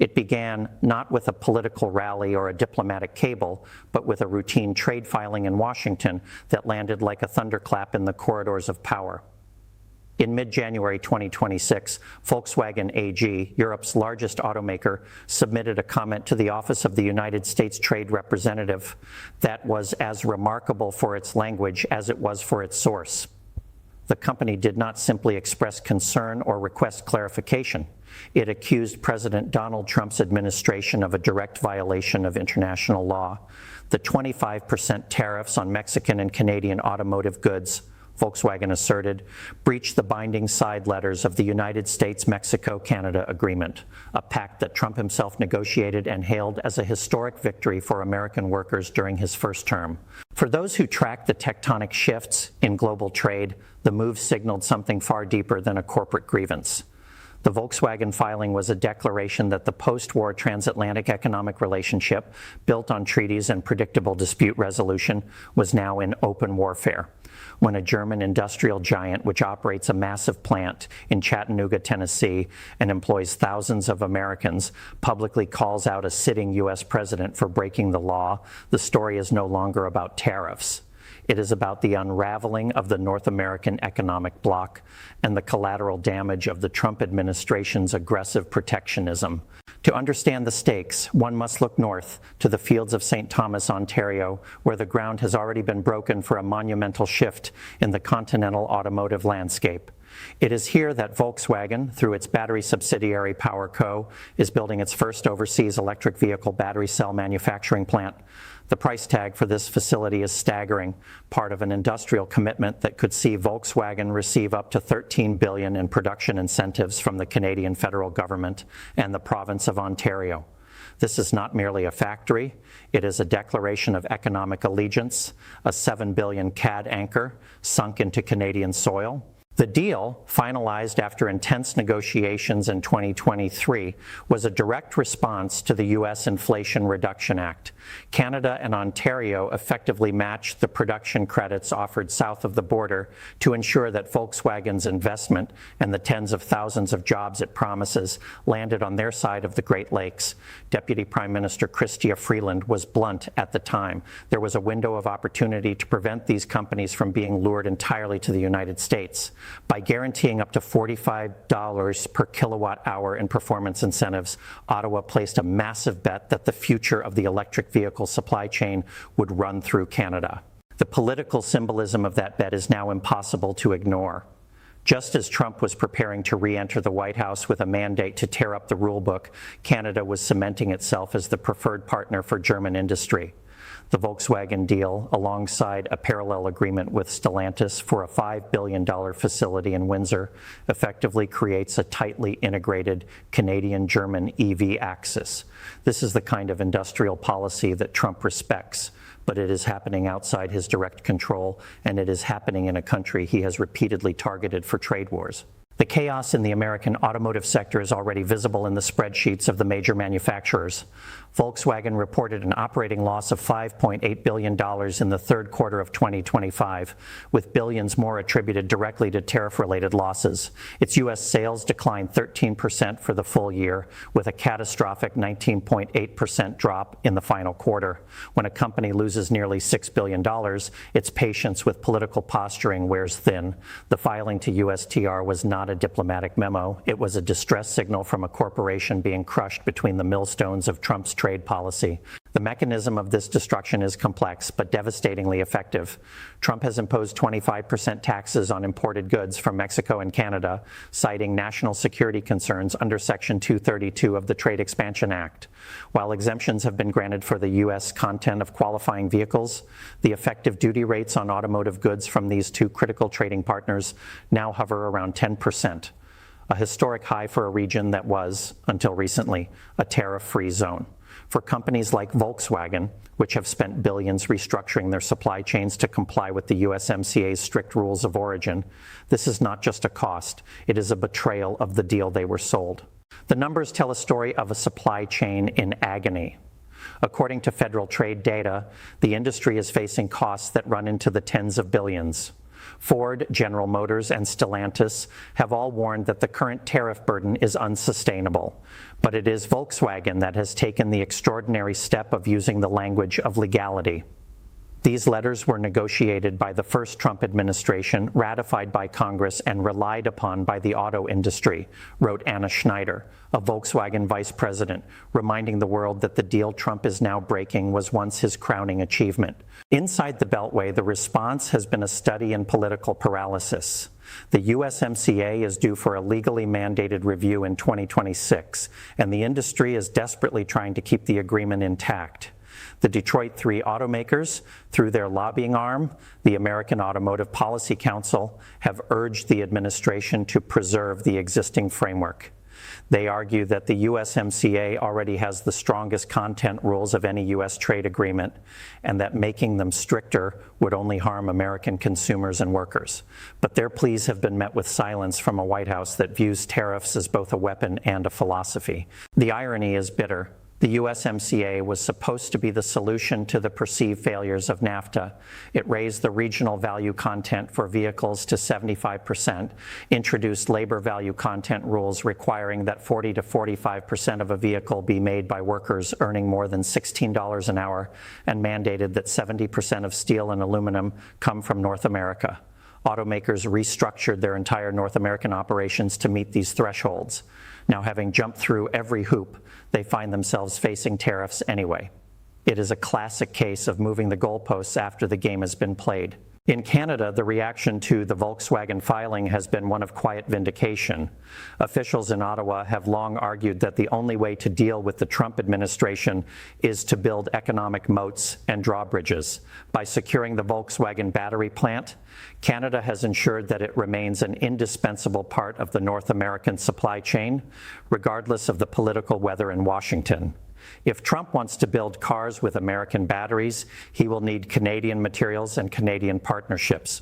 It began not with a political rally or a diplomatic cable, but with a routine trade filing in Washington that landed like a thunderclap in the corridors of power. In mid-January 2026, Volkswagen AG, Europe's largest automaker, submitted a comment to the Office of the United States Trade Representative that was as remarkable for its language as it was for its source. The company did not simply express concern or request clarification. It accused President Donald Trump's administration of a direct violation of international law. The 25% tariffs on Mexican and Canadian automotive goods, Volkswagen asserted, breached the binding side letters of the United States-Mexico-Canada Agreement, a pact that Trump himself negotiated and hailed as a historic victory for American workers during his first term. For those who track the tectonic shifts in global trade, the move signaled something far deeper than a corporate grievance. The Volkswagen filing was a declaration that the post-war transatlantic economic relationship, built on treaties and predictable dispute resolution, was now in open warfare. When a German industrial giant, which operates a massive plant in Chattanooga, Tennessee, and employs thousands of Americans, publicly calls out a sitting U.S. president for breaking the law, the story is no longer about tariffs. It is about the unraveling of the North American economic bloc and the collateral damage of the Trump administration's aggressive protectionism. To understand the stakes, one must look north to the fields of St. Thomas, Ontario, where the ground has already been broken for a monumental shift in the continental automotive landscape. It is here that Volkswagen, through its battery subsidiary PowerCo, is building its first overseas electric vehicle battery cell manufacturing plant. The price tag for this facility is staggering, part of an industrial commitment that could see Volkswagen receive up to $13 billion in production incentives from the Canadian federal government and the province of Ontario. This is not merely a factory, it is a declaration of economic allegiance, a $7 billion CAD anchor sunk into Canadian soil. The deal, finalized after intense negotiations in 2023, was a direct response to the U.S. Inflation Reduction Act. Canada and Ontario effectively matched the production credits offered south of the border to ensure that Volkswagen's investment and the tens of thousands of jobs it promises landed on their side of the Great Lakes. Deputy Prime Minister Chrystia Freeland was blunt at the time. There was a window of opportunity to prevent these companies from being lured entirely to the United States. By guaranteeing up to $45 per kilowatt hour in performance incentives, Ottawa placed a massive bet that the future of the electric vehicle supply chain would run through Canada. The political symbolism of that bet is now impossible to ignore. Just as Trump was preparing to re-enter the White House with a mandate to tear up the rulebook, Canada was cementing itself as the preferred partner for German industry. The Volkswagen deal, alongside a parallel agreement with Stellantis for a $5 billion facility in Windsor, effectively creates a tightly integrated Canadian-German EV axis. This is the kind of industrial policy that Trump respects, but it is happening outside his direct control, and it is happening in a country he has repeatedly targeted for trade wars. The chaos in the American automotive sector is already visible in the spreadsheets of the major manufacturers. Volkswagen reported an operating loss of $5.8 billion in the third quarter of 2025, with billions more attributed directly to tariff-related losses. Its U.S. sales declined 13% for the full year, with a catastrophic 19.8% drop in the final quarter. When a company loses nearly $6 billion, its patience with political posturing wears thin. The filing to USTR was not a diplomatic memo. It was a distress signal from a corporation being crushed between the millstones of Trump's trade policy. The mechanism of this destruction is complex, but devastatingly effective. Trump has imposed 25% taxes on imported goods from Mexico and Canada, citing national security concerns under Section 232 of the Trade Expansion Act. While exemptions have been granted for the U.S. content of qualifying vehicles, the effective duty rates on automotive goods from these two critical trading partners now hover around 10%, a historic high for a region that was, until recently, a tariff-free zone. For companies like Volkswagen, which have spent billions restructuring their supply chains to comply with the USMCA's strict rules of origin, this is not just a cost, it is a betrayal of the deal they were sold. The numbers tell a story of a supply chain in agony. According to federal trade data, the industry is facing costs that run into the tens of billions. Ford, General Motors, and Stellantis have all warned that the current tariff burden is unsustainable. But it is Volkswagen that has taken the extraordinary step of using the language of legality. These letters were negotiated by the first Trump administration, ratified by Congress, and relied upon by the auto industry, wrote Anna Schneider, a Volkswagen vice president, reminding the world that the deal Trump is now breaking was once his crowning achievement. Inside the Beltway, the response has been a study in political paralysis. The USMCA is due for a legally mandated review in 2026, and the industry is desperately trying to keep the agreement intact. The Detroit 3 automakers, through their lobbying arm, the American Automotive Policy Council, have urged the administration to preserve the existing framework. They argue that the USMCA already has the strongest content rules of any U.S. trade agreement, and that making them stricter would only harm American consumers and workers. But their pleas have been met with silence from a White House that views tariffs as both a weapon and a philosophy. The irony is bitter. The USMCA was supposed to be the solution to the perceived failures of NAFTA. It raised the regional value content for vehicles to 75%, introduced labor value content rules requiring that 40 to 45% of a vehicle be made by workers earning more than $16 an hour, and mandated that 70% of steel and aluminum come from North America. Automakers restructured their entire North American operations to meet these thresholds. Now, having jumped through every hoop, they find themselves facing tariffs anyway. It is a classic case of moving the goalposts after the game has been played. In Canada, the reaction to the Volkswagen filing has been one of quiet vindication. Officials in Ottawa have long argued that the only way to deal with the Trump administration is to build economic moats and drawbridges. By securing the Volkswagen battery plant, Canada has ensured that it remains an indispensable part of the North American supply chain, regardless of the political weather in Washington. If Trump wants to build cars with American batteries, he will need Canadian materials and Canadian partnerships.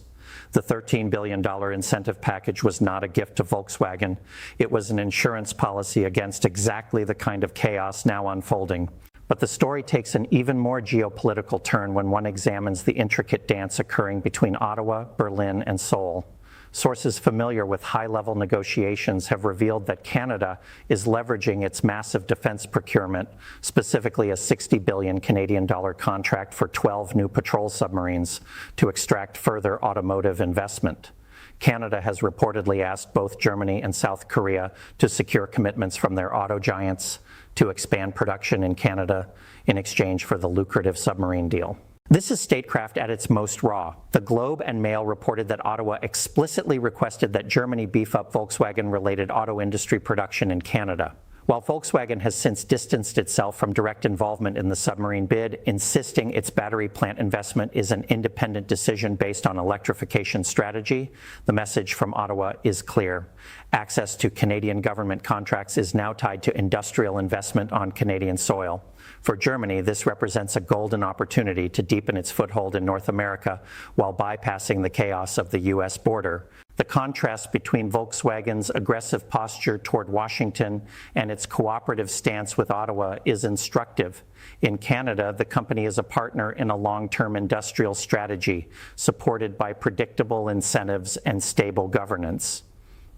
The $13 billion incentive package was not a gift to Volkswagen. It was an insurance policy against exactly the kind of chaos now unfolding. But the story takes an even more geopolitical turn when one examines the intricate dance occurring between Ottawa, Berlin, and Seoul. Sources familiar with high-level negotiations have revealed that Canada is leveraging its massive defense procurement, specifically a 60 billion Canadian dollar contract for 12 new patrol submarines, to extract further automotive investment. Canada has reportedly asked both Germany and South Korea to secure commitments from their auto giants to expand production in Canada in exchange for the lucrative submarine deal. This is statecraft at its most raw. The Globe and Mail reported that Ottawa explicitly requested that Germany beef up Volkswagen-related auto industry production in Canada. While Volkswagen has since distanced itself from direct involvement in the submarine bid, insisting its battery plant investment is an independent decision based on electrification strategy, the message from Ottawa is clear. Access to Canadian government contracts is now tied to industrial investment on Canadian soil. For Germany, this represents a golden opportunity to deepen its foothold in North America while bypassing the chaos of the U.S. border. The contrast between Volkswagen's aggressive posture toward Washington and its cooperative stance with Ottawa is instructive. In Canada, the company is a partner in a long-term industrial strategy, supported by predictable incentives and stable governance.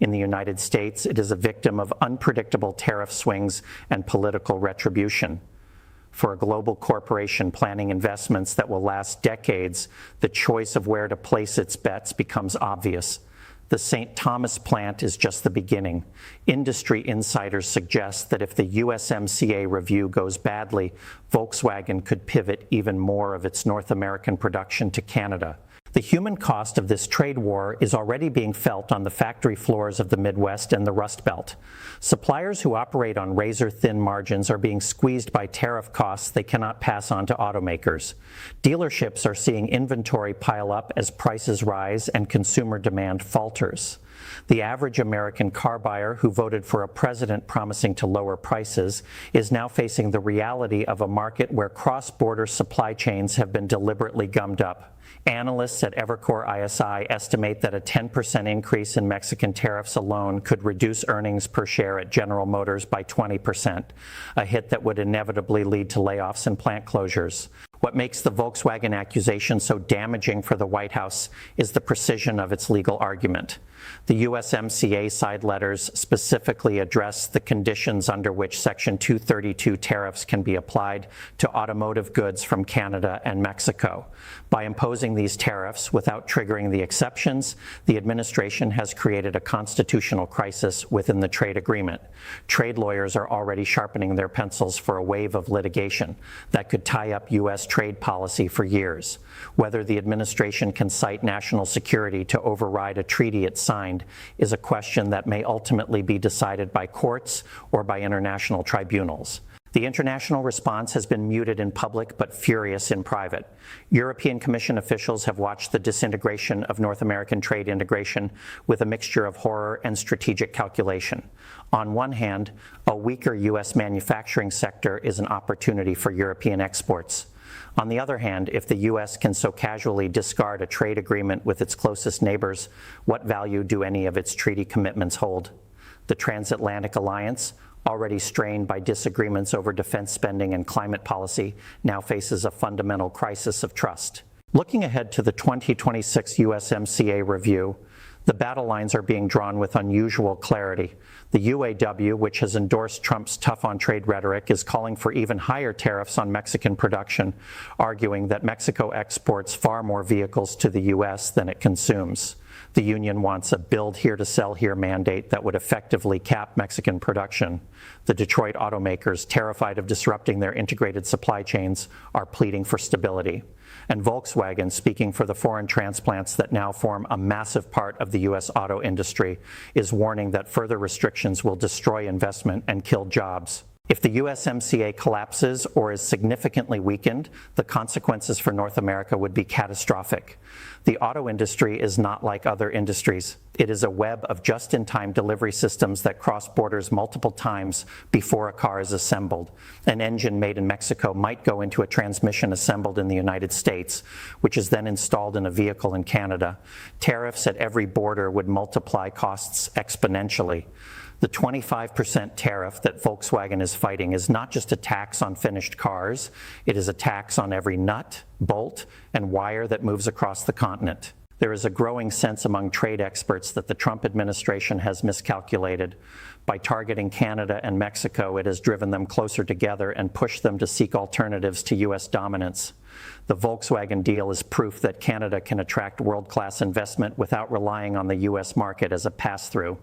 In the United States, it is a victim of unpredictable tariff swings and political retribution. For a global corporation planning investments that will last decades, the choice of where to place its bets becomes obvious. The St. Thomas plant is just the beginning. Industry insiders suggest that if the USMCA review goes badly, Volkswagen could pivot even more of its North American production to Canada. The human cost of this trade war is already being felt on the factory floors of the Midwest and the Rust Belt. Suppliers who operate on razor-thin margins are being squeezed by tariff costs they cannot pass on to automakers. Dealerships are seeing inventory pile up as prices rise and consumer demand falters. The average American car buyer who voted for a president promising to lower prices is now facing the reality of a market where cross-border supply chains have been deliberately gummed up. Analysts at Evercore ISI estimate that a 10% increase in Mexican tariffs alone could reduce earnings per share at General Motors by 20%, a hit that would inevitably lead to layoffs and plant closures. What makes the Volkswagen accusation so damaging for the White House is the precision of its legal argument. The USMCA side letters specifically address the conditions under which Section 232 tariffs can be applied to automotive goods from Canada and Mexico. By imposing these tariffs without triggering the exceptions, the administration has created a constitutional crisis within the trade agreement. Trade lawyers are already sharpening their pencils for a wave of litigation that could tie up U.S. trade policy for years. Whether the administration can cite national security to override a treaty it signed is a question that may ultimately be decided by courts or by international tribunals. The international response has been muted in public but furious in private. European Commission officials have watched the disintegration of North American trade integration with a mixture of horror and strategic calculation. On one hand, a weaker U.S. manufacturing sector is an opportunity for European exports. On the other hand, if the U.S. can so casually discard a trade agreement with its closest neighbors, what value do any of its treaty commitments hold? The transatlantic alliance, already strained by disagreements over defense spending and climate policy, now faces a fundamental crisis of trust. Looking ahead to the 2026 USMCA review, the battle lines are being drawn with unusual clarity. The UAW, which has endorsed Trump's tough-on-trade rhetoric, is calling for even higher tariffs on Mexican production, arguing that Mexico exports far more vehicles to the U.S. than it consumes. The union wants a build here to sell here mandate that would effectively cap Mexican production. The Detroit automakers, terrified of disrupting their integrated supply chains, are pleading for stability. And Volkswagen, speaking for the foreign transplants that now form a massive part of the U.S. auto industry, is warning that further restrictions will destroy investment and kill jobs. If the USMCA collapses or is significantly weakened, the consequences for North America would be catastrophic. The auto industry is not like other industries. It is a web of just-in-time delivery systems that cross borders multiple times before a car is assembled. An engine made in Mexico might go into a transmission assembled in the United States, which is then installed in a vehicle in Canada. Tariffs at every border would multiply costs exponentially. The 25% tariff that Volkswagen is fighting is not just a tax on finished cars, it is a tax on every nut, bolt, and wire that moves across the continent. There is a growing sense among trade experts that the Trump administration has miscalculated. By targeting Canada and Mexico, it has driven them closer together and pushed them to seek alternatives to U.S. dominance. The Volkswagen deal is proof that Canada can attract world-class investment without relying on the U.S. market as a pass-through.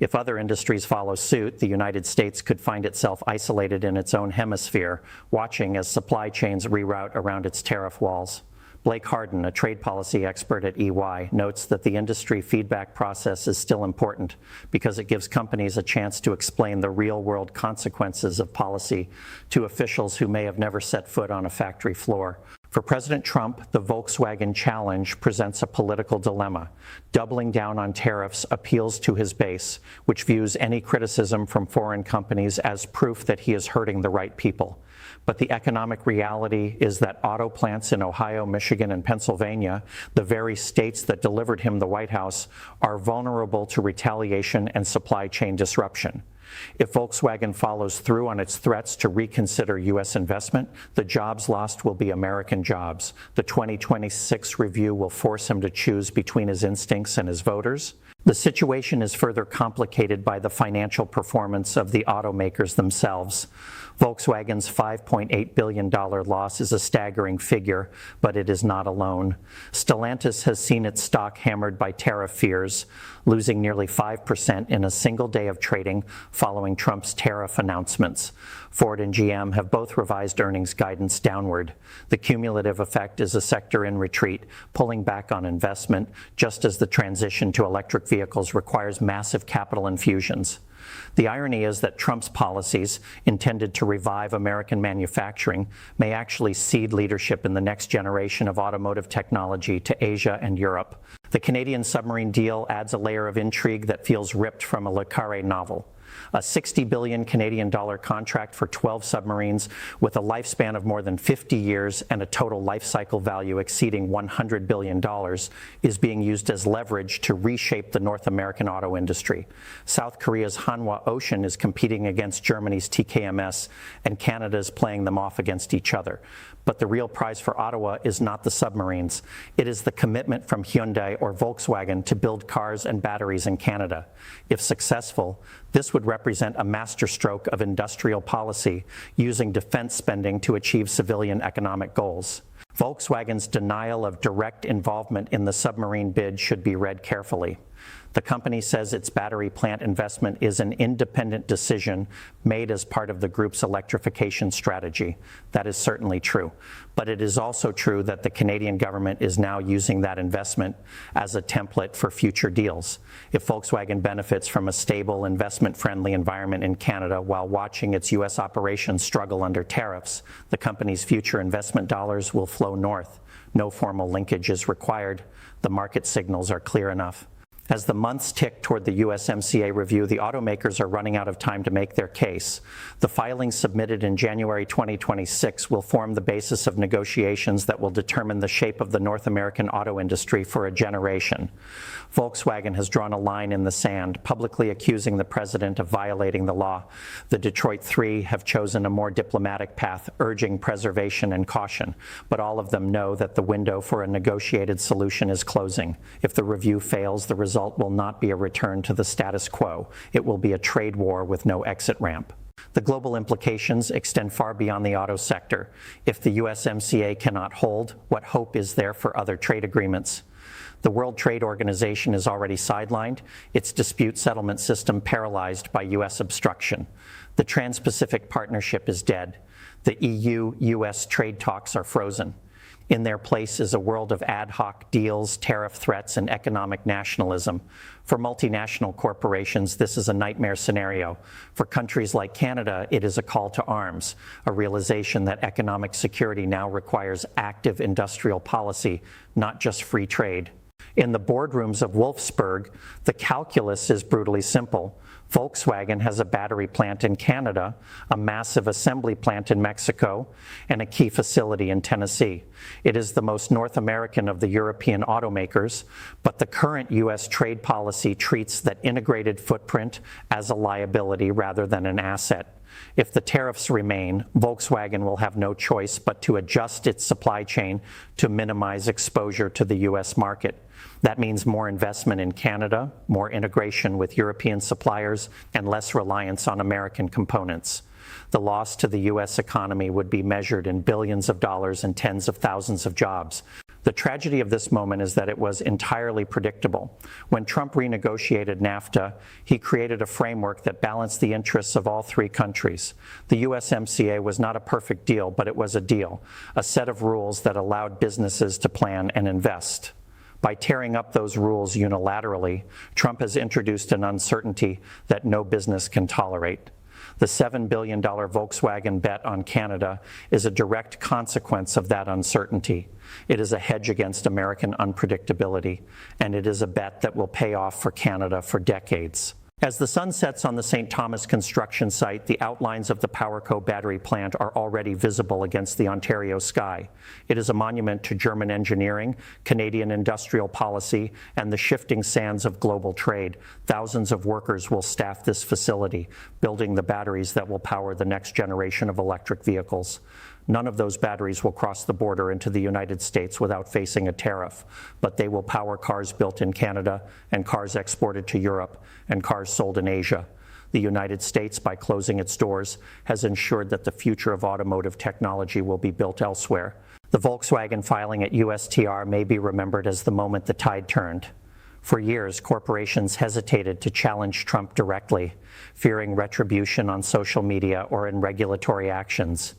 If other industries follow suit, the United States could find itself isolated in its own hemisphere, watching as supply chains reroute around its tariff walls. Blake Harden, a trade policy expert at EY, notes that the industry feedback process is still important because it gives companies a chance to explain the real-world consequences of policy to officials who may have never set foot on a factory floor. For President Trump, the Volkswagen challenge presents a political dilemma. Doubling down on tariffs appeals to his base, which views any criticism from foreign companies as proof that he is hurting the right people. But the economic reality is that auto plants in Ohio, Michigan, and Pennsylvania, the very states that delivered him the White House, are vulnerable to retaliation and supply chain disruption. If Volkswagen follows through on its threats to reconsider U.S. investment, the jobs lost will be American jobs. The 2026 review will force him to choose between his instincts and his voters. The situation is further complicated by the financial performance of the automakers themselves. Volkswagen's $5.8 billion loss is a staggering figure, but it is not alone. Stellantis has seen its stock hammered by tariff fears, losing nearly 5% in a single day of trading following Trump's tariff announcements. Ford and GM have both revised earnings guidance downward. The cumulative effect is a sector in retreat, pulling back on investment, just as the transition to electric vehicles requires massive capital infusions. The irony is that Trump's policies, intended to revive American manufacturing, may actually cede leadership in the next generation of automotive technology to Asia and Europe. The Canadian submarine deal adds a layer of intrigue that feels ripped from a le Carré novel. A 60 billion Canadian dollar contract for 12 submarines with a lifespan of more than 50 years and a total life cycle value exceeding $100 billion is being used as leverage to reshape the North American auto industry. South Korea's Hanwha Ocean is competing against Germany's TKMS, and Canada is playing them off against each other. But the real prize for Ottawa is not the submarines. It is the commitment from Hyundai or Volkswagen to build cars and batteries in Canada. If successful, this would represent a masterstroke of industrial policy using defense spending to achieve civilian economic goals. Volkswagen's denial of direct involvement in the submarine bid should be read carefully. The company says its battery plant investment is an independent decision made as part of the group's electrification strategy. That is certainly true. But it is also true that the Canadian government is now using that investment as a template for future deals. If Volkswagen benefits from a stable, investment-friendly environment in Canada while watching its U.S. operations struggle under tariffs, the company's future investment dollars will flow north. No formal linkage is required. The market signals are clear enough. As the months tick toward the USMCA review, the automakers are running out of time to make their case. The filings submitted in January 2026 will form the basis of negotiations that will determine the shape of the North American auto industry for a generation. Volkswagen has drawn a line in the sand, publicly accusing the president of violating the law. The Detroit Three have chosen a more diplomatic path, urging preservation and caution, but all of them know that the window for a negotiated solution is closing. If the review fails, the result will not be a return to the status quo. It will be a trade war with no exit ramp. The global implications extend far beyond the auto sector. If the USMCA cannot hold, what hope is there for other trade agreements? The World Trade Organization is already sidelined, its dispute settlement system paralyzed by U.S. obstruction. The Trans-Pacific Partnership is dead. The EU-U.S. trade talks are frozen. In their place is a world of ad hoc deals, tariff threats, and economic nationalism. For multinational corporations, this is a nightmare scenario. For countries like Canada, it is a call to arms, a realization that economic security now requires active industrial policy, not just free trade. In the boardrooms of Wolfsburg, the calculus is brutally simple. Volkswagen has a battery plant in Canada, a massive assembly plant in Mexico, and a key facility in Tennessee. It is the most North American of the European automakers, but the current U.S. trade policy treats that integrated footprint as a liability rather than an asset. If the tariffs remain, Volkswagen will have no choice but to adjust its supply chain to minimize exposure to the U.S. market. That means more investment in Canada, more integration with European suppliers, and less reliance on American components. The loss to the U.S. economy would be measured in billions of dollars and tens of thousands of jobs. The tragedy of this moment is that it was entirely predictable. When Trump renegotiated NAFTA, he created a framework that balanced the interests of all three countries. The USMCA was not a perfect deal, but it was a deal, a set of rules that allowed businesses to plan and invest. By tearing up those rules unilaterally, Trump has introduced an uncertainty that no business can tolerate. The $7 billion Volkswagen bet on Canada is a direct consequence of that uncertainty. It is a hedge against American unpredictability, and it is a bet that will pay off for Canada for decades. As the sun sets on the St. Thomas construction site, the outlines of the PowerCo battery plant are already visible against the Ontario sky. It is a monument to German engineering, Canadian industrial policy, and the shifting sands of global trade. Thousands of workers will staff this facility, building the batteries that will power the next generation of electric vehicles. None of those batteries will cross the border into the United States without facing a tariff, but they will power cars built in Canada and cars exported to Europe and cars sold in Asia. The United States, by closing its doors, has ensured that the future of automotive technology will be built elsewhere. The Volkswagen filing at USTR may be remembered as the moment the tide turned. For years, corporations hesitated to challenge Trump directly, fearing retribution on social media or in regulatory actions.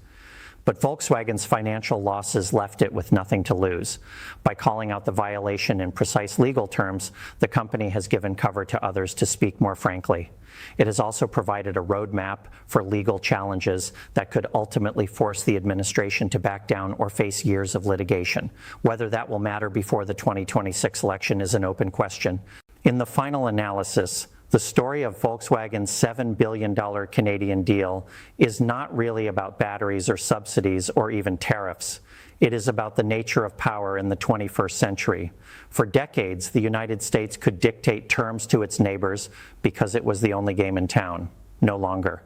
But Volkswagen's financial losses left it with nothing to lose. By calling out the violation in precise legal terms, the company has given cover to others to speak more frankly. It has also provided a roadmap for legal challenges that could ultimately force the administration to back down or face years of litigation. Whether that will matter before the 2026 election is an open question. In the final analysis, The story of Volkswagen's $7 billion Canadian deal is not really about batteries or subsidies or even tariffs. It is about the nature of power in the 21st century. For decades, the United States could dictate terms to its neighbors because it was the only game in town. No longer.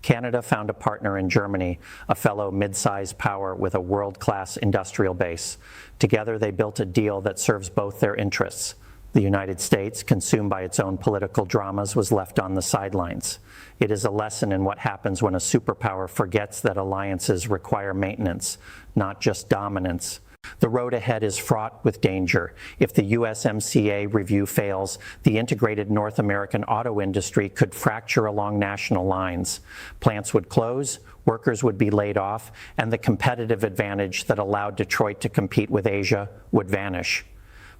Canada found a partner in Germany, a fellow mid-sized power with a world-class industrial base. Together, they built a deal that serves both their interests. The United States, consumed by its own political dramas, was left on the sidelines. It is a lesson in what happens when a superpower forgets that alliances require maintenance, not just dominance. The road ahead is fraught with danger. If the USMCA review fails, the integrated North American auto industry could fracture along national lines. Plants would close, workers would be laid off, and the competitive advantage that allowed Detroit to compete with Asia would vanish.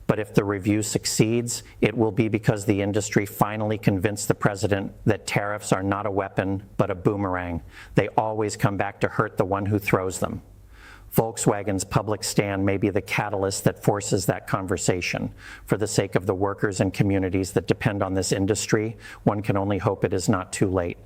But if the review succeeds, it will be because the industry finally convinced the president that tariffs are not a weapon, but a boomerang. They always come back to hurt the one who throws them. Volkswagen's public stand may be the catalyst that forces that conversation. For the sake of the workers and communities that depend on this industry, one can only hope it is not too late.